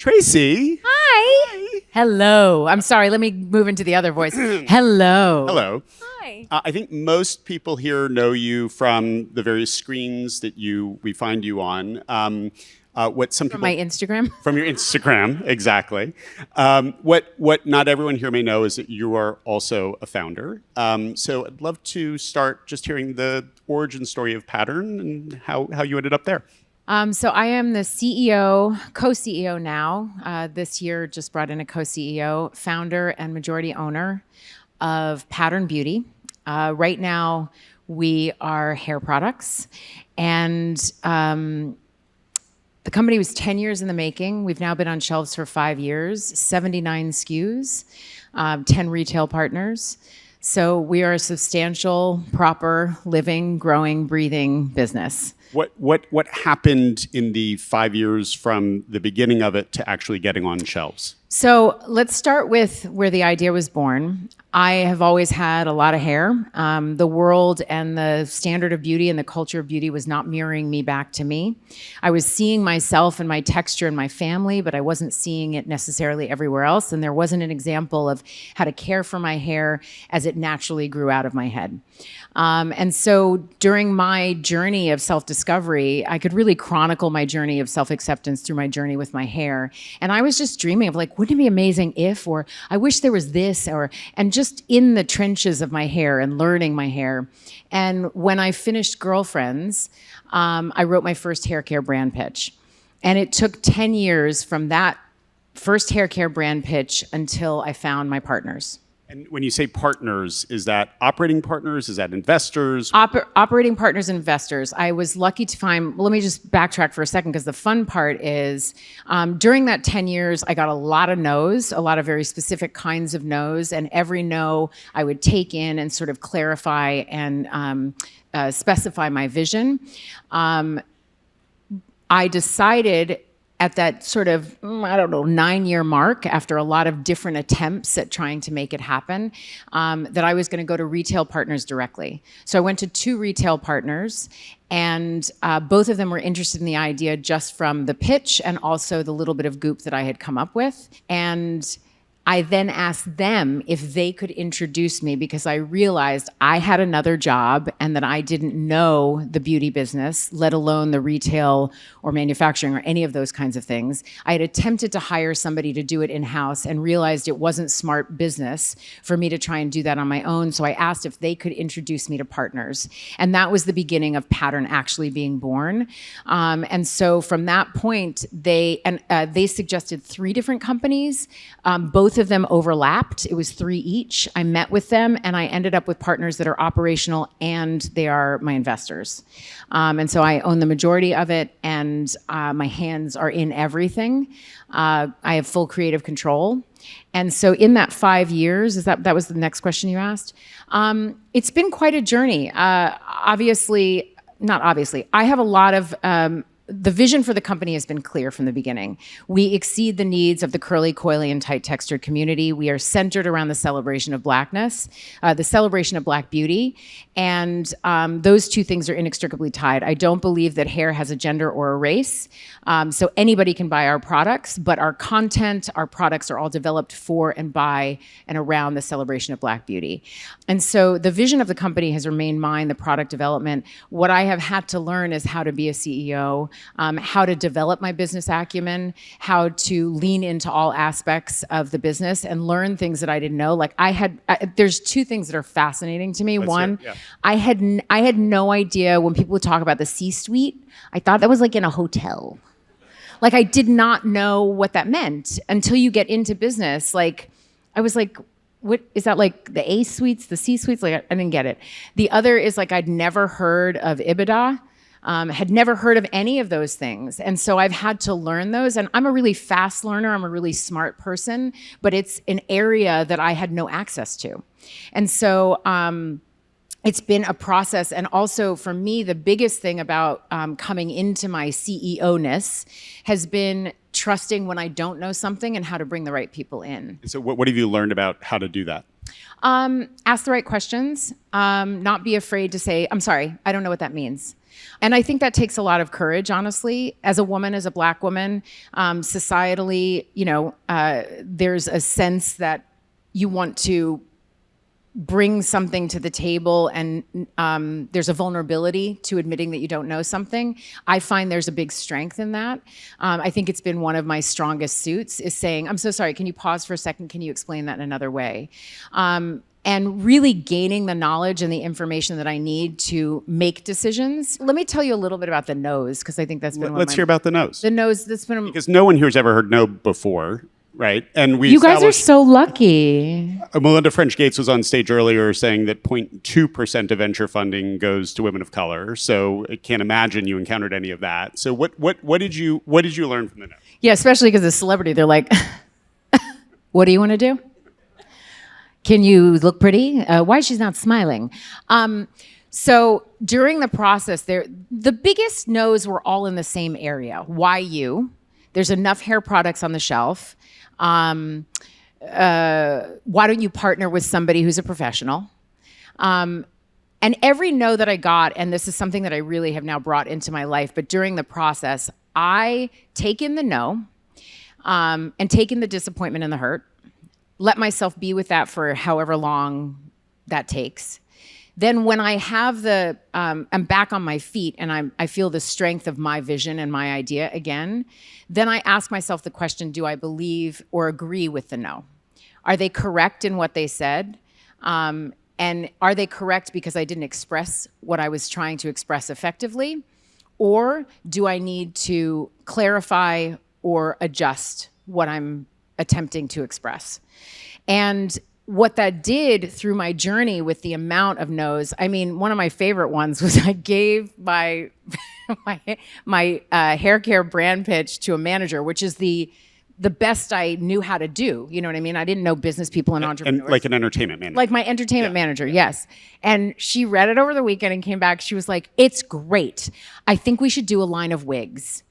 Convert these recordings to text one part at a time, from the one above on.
Tracee. Hi. Hello. I'm sorry. Let me move into the other voice. Hello. Hello. Hi. I think most people here know you from the various screens that we find you on. What some From people my Instagram. from your Instagram, exactly. What not everyone here may know is that you are also a founder. So I'd love to start just hearing the origin story of Pattern and how you ended up there. So I am the CEO, co-CEO now. This year just brought in a co-CEO, founder and majority owner of Pattern Beauty. Right now we are hair products, and the company was 10 years in the making. We've now been on shelves for 5 years, 79 SKUs, 10 retail partners. So we are a substantial, proper, living, growing, breathing business. What happened in the 5 years from the beginning of it to actually getting on shelves? So let's start with where the idea was born. I have always had a lot of hair. The world and the standard of beauty and the culture of beauty was not mirroring me back to me. I was seeing myself and my texture in my family, but I wasn't seeing it necessarily everywhere else. And there wasn't an example of how to care for my hair as it naturally grew out of my head. And so during my journey of self-discovery, I could really chronicle my journey of self-acceptance through my journey with my hair. And I was just dreaming of like, wouldn't it be amazing if, or I wish there was this, and just in the trenches of my hair and learning my hair. And when I finished Girlfriends, I wrote my first hair care brand pitch. And it took 10 years from that first hair care brand pitch until I found my partners. And when you say partners, is that operating partners? Is that investors? Operating partners, investors. I was lucky to find, well, let me just backtrack for a second, because the fun part is during that 10 years, I got a lot of no's, a lot of very specific kinds of no's, and every no I would take in and sort of clarify and specify my vision. I decided at that sort of, 9-year mark, after a lot of different attempts at trying to make it happen, that I was going to go to retail partners directly. So I went to 2 retail partners, and both of them were interested in the idea just from the pitch and also the little bit of goop that I had come up with. And I then asked them if they could introduce me, because I realized I had another job and that I didn't know the beauty business, let alone the retail or manufacturing or any of those kinds of things. I had attempted to hire somebody to do it in-house and realized it wasn't smart business for me to try and do that on my own. So I asked if they could introduce me to partners. And that was the beginning of Pattern actually being born. And so from that point, they suggested 3 different companies. Both of them overlapped. It was 3 each. I met with them, and I ended up with partners that are operational, and they are my investors. And so I own the majority of it, and my hands are in everything. I have full creative control. And so in that 5 years, that was the next question you asked? It's been quite a journey. Not obviously. I have a lot of the vision for the company has been clear from the beginning. We exceed the needs of the curly, coily, and tight textured community. We are centered around the celebration of Blackness, the celebration of Black beauty, and those 2 things are inextricably tied. I don't believe that hair has a gender or a race, so anybody can buy our products, but our content, our products are all developed for and by and around the celebration of Black beauty. And so the vision of the company has remained mine, the product development. What I have had to learn is how to be a CEO, how to develop my business acumen, how to lean into all aspects of the business and learn things that I didn't know. Like there's 2 things that are fascinating to me. One, I had no idea when people would talk about the C-suite. I thought that was like in a hotel. Like I did not know what that meant until you get into business. Like I was like, what is that, like the A suites, the C suites? Like I didn't get it. The other is like I'd never heard of EBITDA. Had never heard of any of those things. And so I've had to learn those. And I'm a really fast learner. I'm a really smart person, but it's an area that I had no access to. And so it's been a process. And also for me, the biggest thing about coming into my CEO-ness has been trusting when I don't know something and how to bring the right people in. So what have you learned about how to do that? Ask the right questions. Not be afraid to say, I'm sorry, I don't know what that means. And I think that takes a lot of courage, honestly. As a woman, as a Black woman, societally, there's a sense that you want to bring something to the table, and there's a vulnerability to admitting that you don't know something. I find there's a big strength in that. I think it's been one of my strongest suits, is saying, I'm so sorry, can you pause for a second? Can you explain that in another way? And really gaining the knowledge and the information that I need to make decisions. Let me tell you a little bit about the no's, because I think that's been Let's hear about the no's. The no's, that's been... Because no one here has ever heard no before. Right, and you guys are so lucky. Melinda French Gates was on stage earlier saying that 0.2% of venture funding goes to women of color. So I can't imagine you encountered any of that. So what did you learn from the no? Yeah, especially because as a celebrity, they're like, "What do you want to do? Can you look pretty? Why she's not smiling?" So during the process, the biggest no's were all in the same area. Why you? There's enough hair products on the shelf. Why don't you partner with somebody who's a professional? And every no that I got, and this is something that I really have now brought into my life, but during the process, I take in the no, and take in the disappointment and the hurt, let myself be with that for however long that takes. Then when I have I'm back on my feet and I feel the strength of my vision and my idea again, then I ask myself the question, do I believe or agree with the no? Are they correct in what they said? And are they correct because I didn't express what I was trying to express effectively? Or do I need to clarify or adjust what I'm attempting to express? And what that did through my journey with the amount of no's, I mean, one of my favorite ones was I gave my hair care brand pitch to a manager, which is the best I knew how to do. You know what I mean? I didn't know business people and entrepreneurs. And like an entertainment manager. Like my entertainment manager, yes. And she read it over the weekend and came back. She was like, "It's great. I think we should do a line of wigs."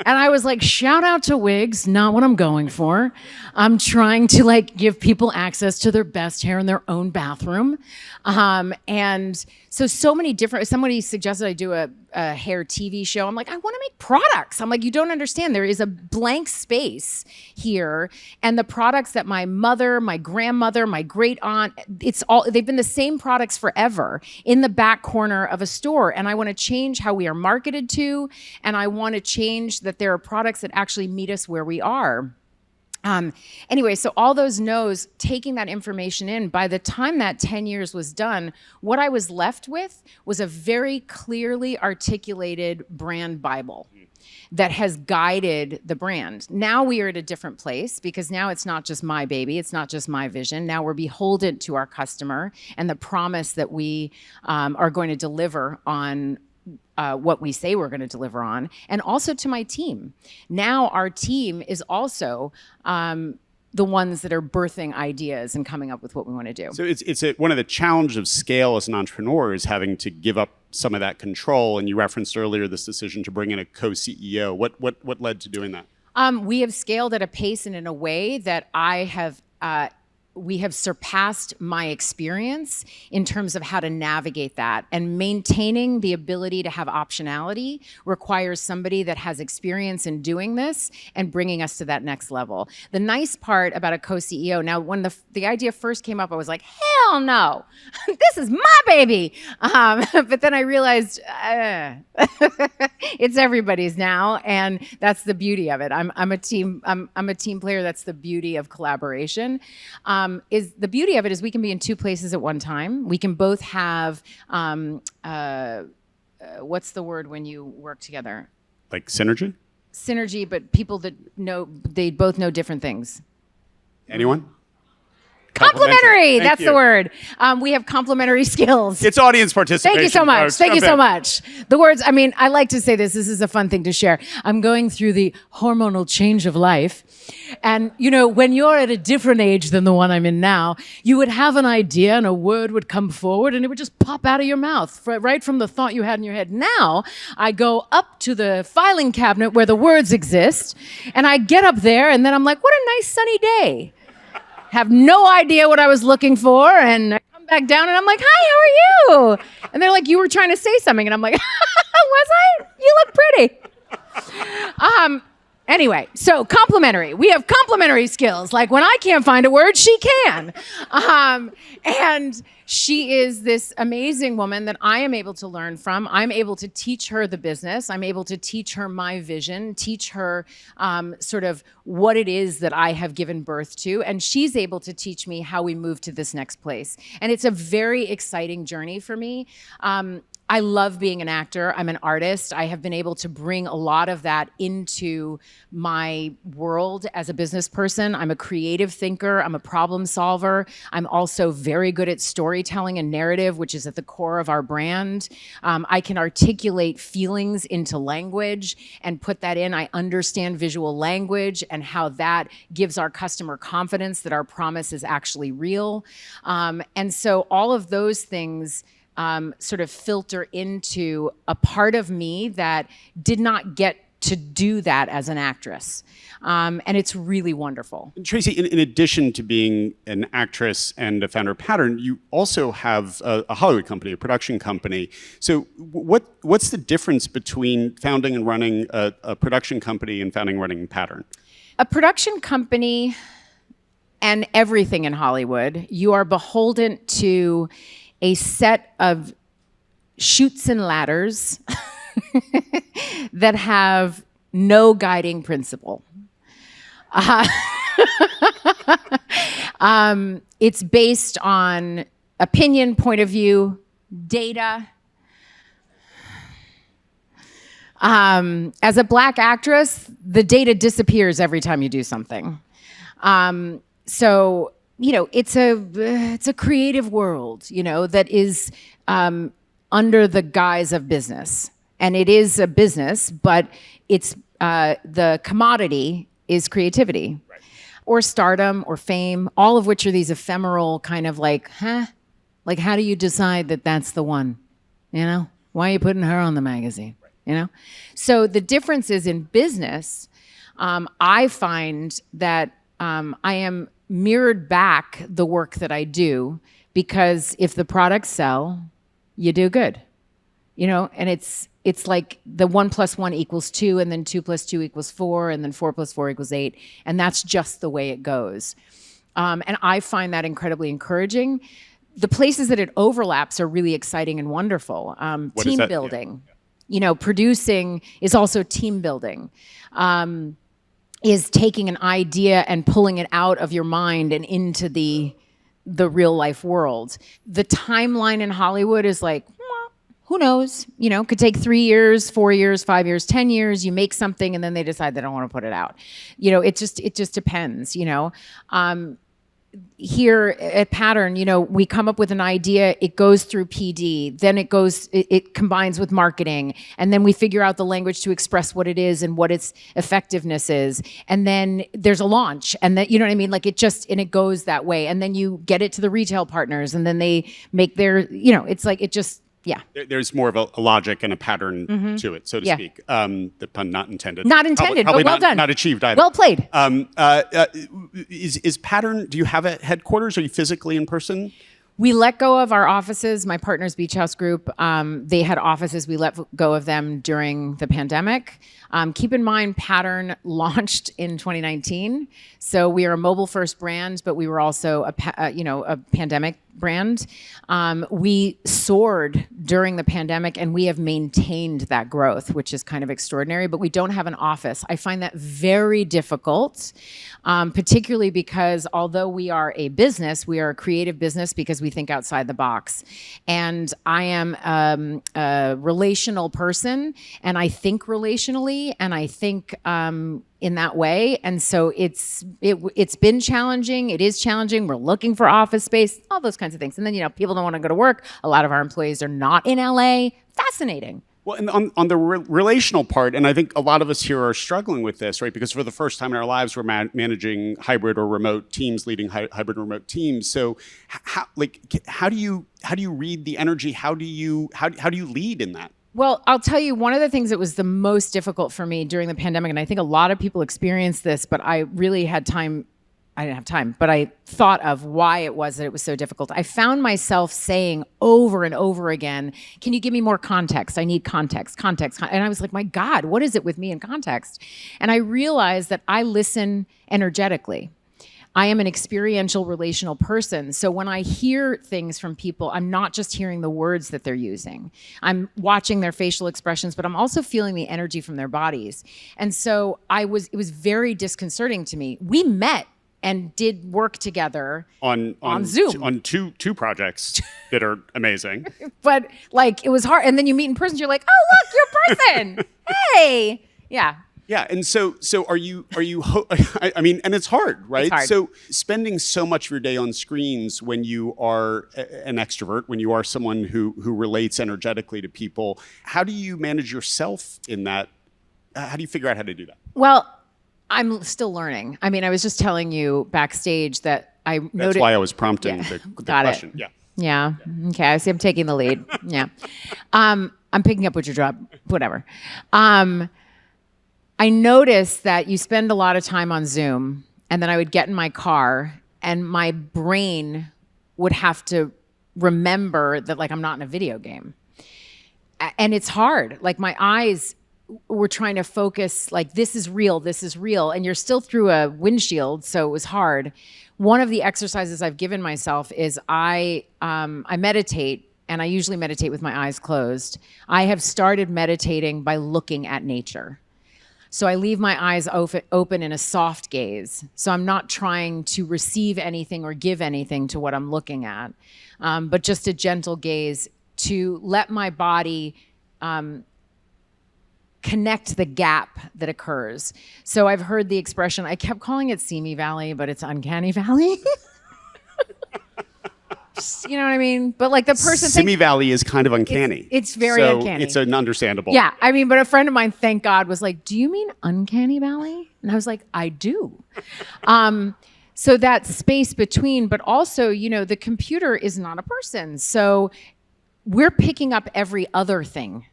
And I was like, shout out to wigs, not what I'm going for. I'm trying to give people access to their best hair in their own bathroom. And so many different, somebody suggested I do a hair TV show. I'm like, I want to make products. I'm like, you don't understand. There is a blank space here. And the products that my mother, my grandmother, my great aunt, they've been the same products forever in the back corner of a store. And I want to change how we are marketed to, and I want to change that there are products that actually meet us where we are. Anyway, so all those no's, taking that information in, by the time that 10 years was done, what I was left with was a very clearly articulated brand Bible that has guided the brand. Now we are at a different place because now it's not just my baby, it's not just my vision. Now we're beholden to our customer and the promise that we are going to deliver on what we say we're going to deliver on, and also to my team. Now our team is also the ones that are birthing ideas and coming up with what we want to do. So it's one of the challenges of scale as an entrepreneur is having to give up some of that control. And you referenced earlier this decision to bring in a co-CEO. What led to doing that? We have scaled at a pace and in a way that we have surpassed my experience in terms of how to navigate that. And maintaining the ability to have optionality requires somebody that has experience in doing this and bringing us to that next level. The nice part about a co-CEO, now when the idea first came up, I was like, hell no, this is my baby. But then I realized it's everybody's now, and that's the beauty of it. I'm a team player. That's the beauty of collaboration. Is the beauty of it is we can be in two places at one time. We can both have, what's the word when you work together? Like synergy? Synergy, but people that they both know different things. Anyone? Complementary, that's the word. We have complementary skills. It's audience participation. Thank you so much. Folks. Thank you so much. The words, I like to say this is a fun thing to share. I'm going through the hormonal change of life. And, when you're at a different age than the one I'm in now, you would have an idea and a word would come forward and it would just pop out of your mouth, right from the thought you had in your head. Now, I go up to the filing cabinet where the words exist, and I get up there, and then I'm like, what a nice sunny day. Have no idea what I was looking for, and I come come back down and I'm like, hi, how are you? And they're like, you were trying to say something. And I'm like, was I? You look pretty. Anyway, so complimentary. We have complementary skills. Like when I can't find a word, she can. And she is this amazing woman that I am able to learn from. I'm able to teach her the business. I'm able to teach her my vision, teach her sort of what it is that I have given birth to. And she's able to teach me how we move to this next place. And it's a very exciting journey for me. I love being an actor. I'm an artist. I have been able to bring a lot of that into my world as a business person. I'm a creative thinker. I'm a problem solver. I'm also very good at storytelling and narrative, which is at the core of our brand. I can articulate feelings into language and put that in. I understand visual language and how that gives our customer confidence that our promise is actually real. And so all of those things sort of filter into a part of me that did not get to do that as an actress. And it's really wonderful. Tracee, in addition to being an actress and a founder of Pattern, you also have a Hollywood company, a production company. So what's the difference between founding and running a production company and founding and running Pattern? A production company and everything in Hollywood, you are beholden to a set of chutes and ladders that have no guiding principle. It's based on opinion, point of view, data. As a Black actress, the data disappears every time you do something. So, it's a creative world, that is under the guise of business. And it is a business, but it's the commodity is creativity. Right. Or stardom or fame, all of which are these ephemeral kind of like, like how do you decide that that's the one? Why are you putting her on the magazine? Right. So the difference is in business, I find that I am mirrored back the work that I do, because if the products sell, you do good, and it's like the 1 + 1 = 2, and then 2 + 2 = 4, and then 4 + 4 = 8. And that's just the way it goes. And I find that incredibly encouraging. The places that it overlaps are really exciting and wonderful. Team building, producing is also team building. Is taking an idea and pulling it out of your mind and into the real life world. The timeline in Hollywood is like, who knows? Could take 3 years, 4 years, 5 years, 10 years. You make something and then they decide they don't want to put it out. It just depends. Here at Pattern, we come up with an idea, it goes through PD, then it combines with marketing, and then we figure out the language to express what it is and what its effectiveness is. And then there's a launch, and then, Like and it goes that way. And then you get it to the retail partners, and then they make their, it's like, it just, yeah. There's more of a logic and a pattern to it, so to speak. The pun not intended. Not intended, probably but well done. Not achieved either. Well played. Is Pattern, do you have a headquarters? Are you physically in person? We let go of our offices. My partner's Beach House Group, they had offices. We let go of them during the pandemic. Keep in mind, Pattern launched in 2019. So we are a mobile-first brand, but we were also a pandemic brand. We soared during the pandemic, and we have maintained that growth, which is kind of extraordinary, but we don't have an office. I find that very difficult, particularly because although we are a business, we are a creative business because we think outside the box. And I am a relational person, and I think relationally, and I think in that way. And so it's been challenging. It is challenging. We're looking for office space, all those kinds of things. And then, people don't want to go to work. A lot of our employees are not in LA. Fascinating. Well, and on the relational part, and I think a lot of us here are struggling with this, right? Because for the first time in our lives, we're managing hybrid or remote teams, leading hybrid or remote teams. So, how do you read the energy? How do you lead in that? Well, I'll tell you, one of the things that was the most difficult for me during the pandemic, and I think a lot of people experienced this, but I really had time I didn't have time, but I thought of why it was that it was so difficult. I found myself saying over and over again, can you give me more context? I need context. And I was like, my God, what is it with me in context? And I realized that I listen energetically. I am an experiential relational person. So when I hear things from people, I'm not just hearing the words that they're using. I'm watching their facial expressions, but I'm also feeling the energy from their bodies. And so it was very disconcerting to me. We met and did work together on Zoom on two projects that are amazing. But like it was hard, and then you meet in person. You're like, oh look, you're a person. Hey, yeah. Yeah, and so are you? I mean, and it's hard, right? It's hard. So spending so much of your day on screens when you are an extrovert, when you are someone who relates energetically to people, how do you manage yourself in that? How do you figure out how to do that? Well, I'm still learning. I mean, I was just telling you backstage that I noted. That's why I was prompting the Got question. it. Yeah. Yeah. Okay. I see. I'm taking the lead. Yeah. I'm picking up what you dropped. Whatever. I noticed that you spend a lot of time on Zoom, and then I would get in my car, and my brain would have to remember that, like, I'm not in a video game, and it's hard. Like my eyes were trying to focus, like this is real, and you're still through a windshield, so it was hard. One of the exercises I've given myself is I meditate, and I usually meditate with my eyes closed. I have started meditating by looking at nature. So I leave my eyes open in a soft gaze. So I'm not trying to receive anything or give anything to what I'm looking at, but just a gentle gaze to let my body connect the gap that occurs. So I've heard the expression, I kept calling it Simi Valley, but it's Uncanny Valley. You know what I mean? But like the person Simi Valley is kind of uncanny. It's very uncanny. It's an understandable. Yeah, I mean, but a friend of mine, thank God, was like, do you mean Uncanny Valley? And I was like, I do. So that space between, but also, you know, the computer is not a person. So we're picking up every other thing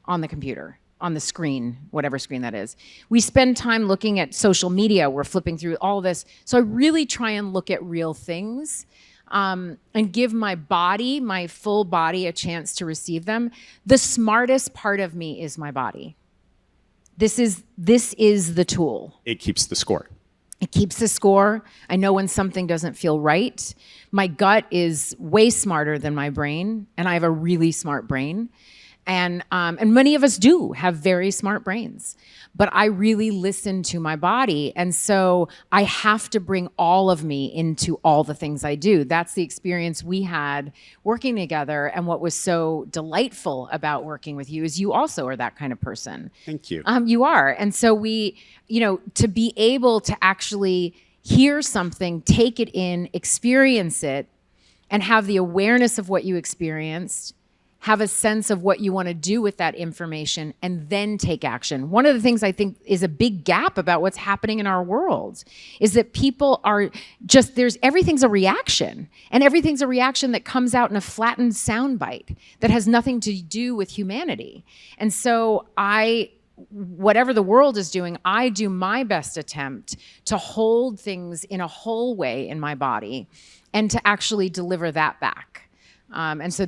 on the computer, on the screen, whatever screen that is. We spend time looking at social media. We're flipping through all this. So I really try and look at real things. And give my body, my full body, a chance to receive them. The smartest part of me is my body. This is the tool. It keeps the score. It keeps the score. I know when something doesn't feel right. My gut is way smarter than my brain, and I have a really smart brain. And many of us do have very smart brains, but I really listen to my body. And so I have to bring all of me into all the things I do. That's the experience we had working together. And what was so delightful about working with you is you also are that kind of person. Thank you. You are. And so we, you know, to be able to actually hear something, take it in, experience it, and have the awareness of what you experienced, have a sense of what you want to do with that information, and then take action. One of the things I think is a big gap about what's happening in our world is that people are just, everything's a reaction, and everything's a reaction that comes out in a flattened soundbite that has nothing to do with humanity. And so whatever the world is doing, I do my best attempt to hold things in a whole way in my body and to actually deliver that back. And so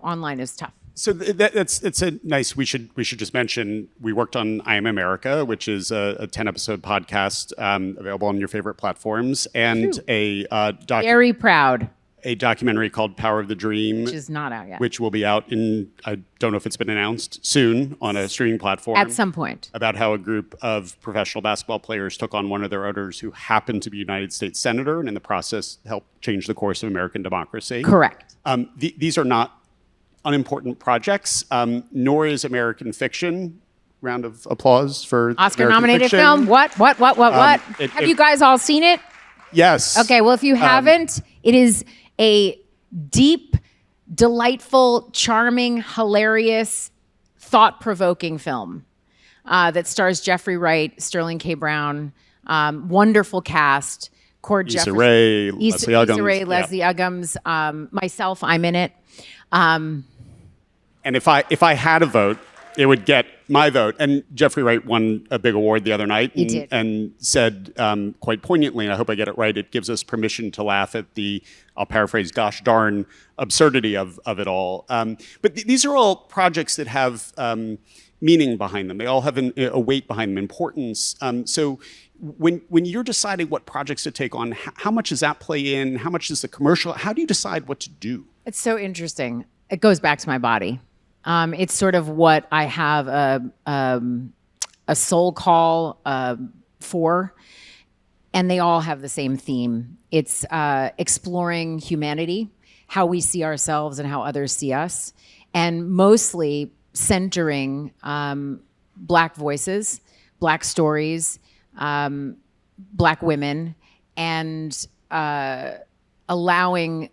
online is tough. So it's a nice. We should just mention we worked on I Am America, which is a 10-episode podcast available on your favorite platforms, and very proud. A documentary called Power of the Dream, which is not out yet, which will be out in, I don't know if it's been announced, soon on a streaming platform. At some point. About how a group of professional basketball players took on one of their owners who happened to be a United States senator, and in the process helped change the course of American democracy. Correct. These are not unimportant projects, nor is American Fiction. Round of applause for Oscar-nominated film. What? Have you guys all seen it? Yes. Okay, well, if you haven't, it is a deep, delightful, charming, hilarious, thought-provoking film that stars Jeffrey Wright, Sterling K. Brown, wonderful cast, Cord Issa Rae, Leslie Uggams, myself, I'm in it. And if I had a vote, it would get my vote. And Jeffrey Wright won a big award the other night He did. and said quite poignantly, and I hope I get it right, it gives us permission to laugh at the, I'll paraphrase, gosh darn absurdity of it all. But these are all projects that have meaning behind them. They all have a weight behind them, importance. So when you're deciding what projects to take on, how much does that play in? How much is the commercial? How do you decide what to do? It's so interesting. It goes back to my body. It's sort of what I have a soul call for, and they all have the same theme. It's exploring humanity, how we see ourselves and how others see us, and mostly centering Black voices, Black stories, Black women, and allowing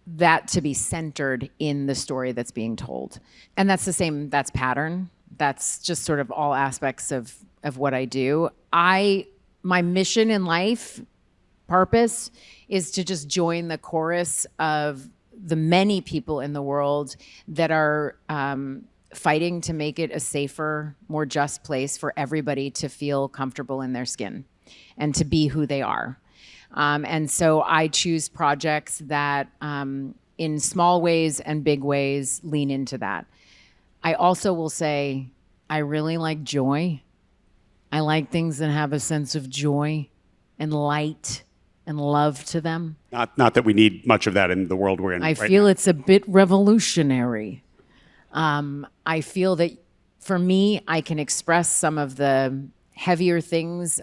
that to be centered in the story that's being told. And that's the same, that's pattern. That's just sort of all aspects of what I do. My mission in life, purpose, is to just join the chorus of the many people in the world that are fighting to make it a safer, more just place for everybody to feel comfortable in their skin and to be who they are. And so I choose projects that, in small ways and big ways, lean into that. I also will say, I really like joy. I like things that have a sense of joy and light and love to them. Not that we need much of that in the world we're in. I right feel now. it's a bit revolutionary. I feel that for me, I can express some of the heavier things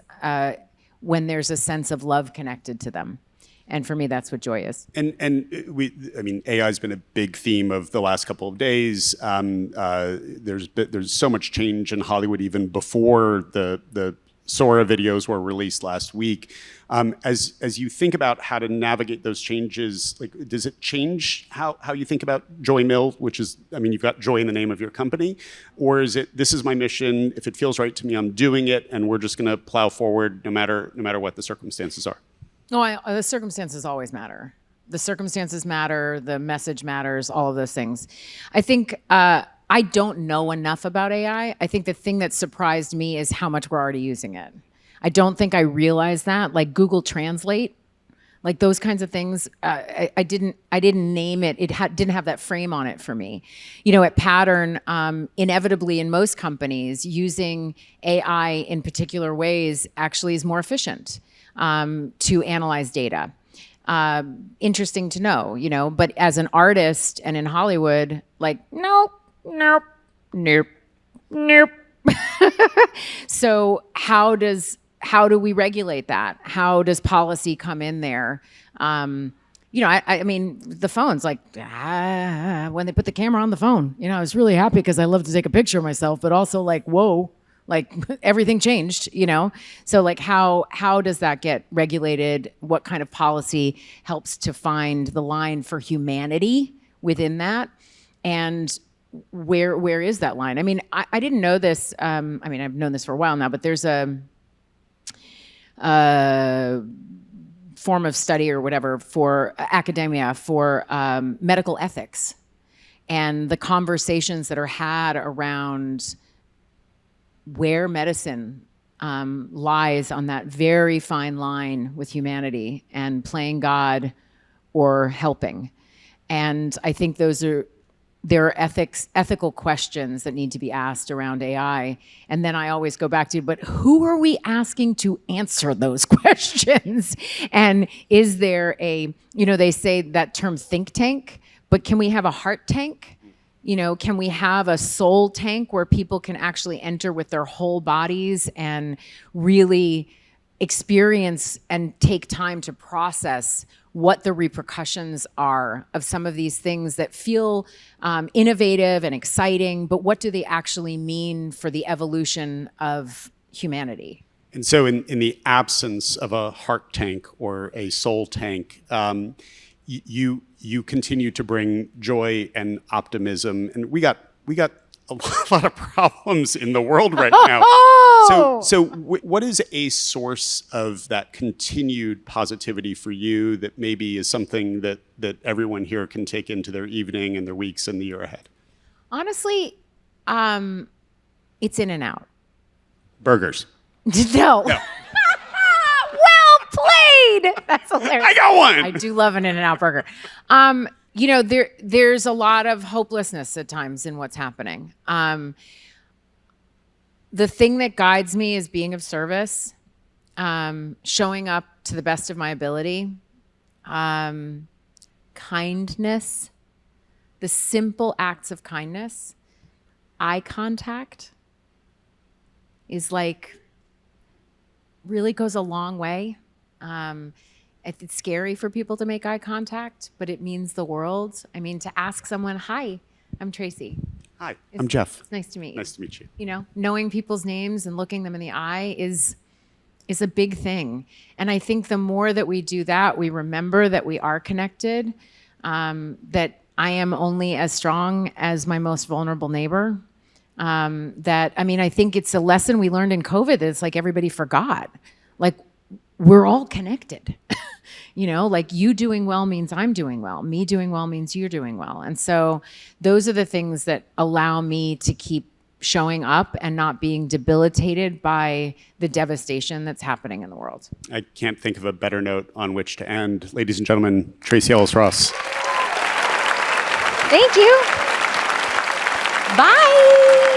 when there's a sense of love connected to them. And for me, that's what joy is. And I mean, AI has been a big theme of the last couple of days. There's so much change in Hollywood even before the Sora videos were released last week. As you think about how to navigate those changes, like, does it change how you think about Joy Mill, which is, I mean, you've got joy in the name of your company, or is it, this is my mission, if it feels right to me, I'm doing it, and we're just gonna plow forward no matter what the circumstances are? No, the circumstances always matter. The circumstances matter, the message matters, all of those things. I think I don't know enough about AI. I think the thing that surprised me is how much we're already using it. I don't think I realized that. Like Google Translate, like those kinds of things. I didn't name it. It didn't have that frame on it for me. You know, at Pattern, inevitably in most companies, using AI in particular ways actually is more efficient to analyze data. Interesting to know, you know. But as an artist and in Hollywood, like nope. So how do we regulate that? How does policy come in there? You know, I mean, the phone's like, when they put the camera on the phone, you know, I was really happy because I love to take a picture of myself, but also like, whoa, like everything changed, you know? So like how does that get regulated? What kind of policy helps to find the line for humanity within that? And where is that line? I mean, I didn't know this. I mean, I've known this for a while now, but there's a form of study or whatever for academia for medical ethics and the conversations that are had around where medicine lies on that very fine line with humanity and playing God or helping. And I think there are ethical questions that need to be asked around AI. And then I always go back to, but who are we asking to answer those questions? And is there you know, they say that term think tank, but can we have a heart tank? You know, can we have a soul tank where people can actually enter with their whole bodies and really experience and take time to process what the repercussions are of some of these things that feel innovative and exciting, but what do they actually mean for the evolution of humanity? And so in the absence of a heart tank or a soul tank, you continue to bring joy and optimism. And we got a lot of problems in the world right now. So what is a source of that continued positivity for you that maybe is something that everyone here can take into their evening and their weeks and the year ahead? Honestly, It's In-N-Out. Burgers. No. Well played. That's hilarious. I got one. I do love an In-N-Out burger. You know, there's a lot of hopelessness at times in what's happening. The thing that guides me is being of service, showing up to the best of my ability, kindness, the simple acts of kindness, eye contact is like, really goes a long way. It's scary for people to make eye contact, but it means the world. I mean, to ask someone, hi, I'm Tracee. Hi, I'm Jeff. It's nice to meet you. Nice to meet you. You know, knowing people's names and looking them in the eye is a big thing. And I think the more that we do that, we remember that we are connected, that I am only as strong as my most vulnerable neighbor. I think it's a lesson we learned in COVID that it's like everybody forgot. Like, we're all connected. You know, like you doing well means I'm doing well. Me doing well means you're doing well. And so those are the things that allow me to keep showing up and not being debilitated by the devastation that's happening in the world. I can't think of a better note on which to end. Ladies and gentlemen, Tracee Ellis Ross. Thank you. Bye.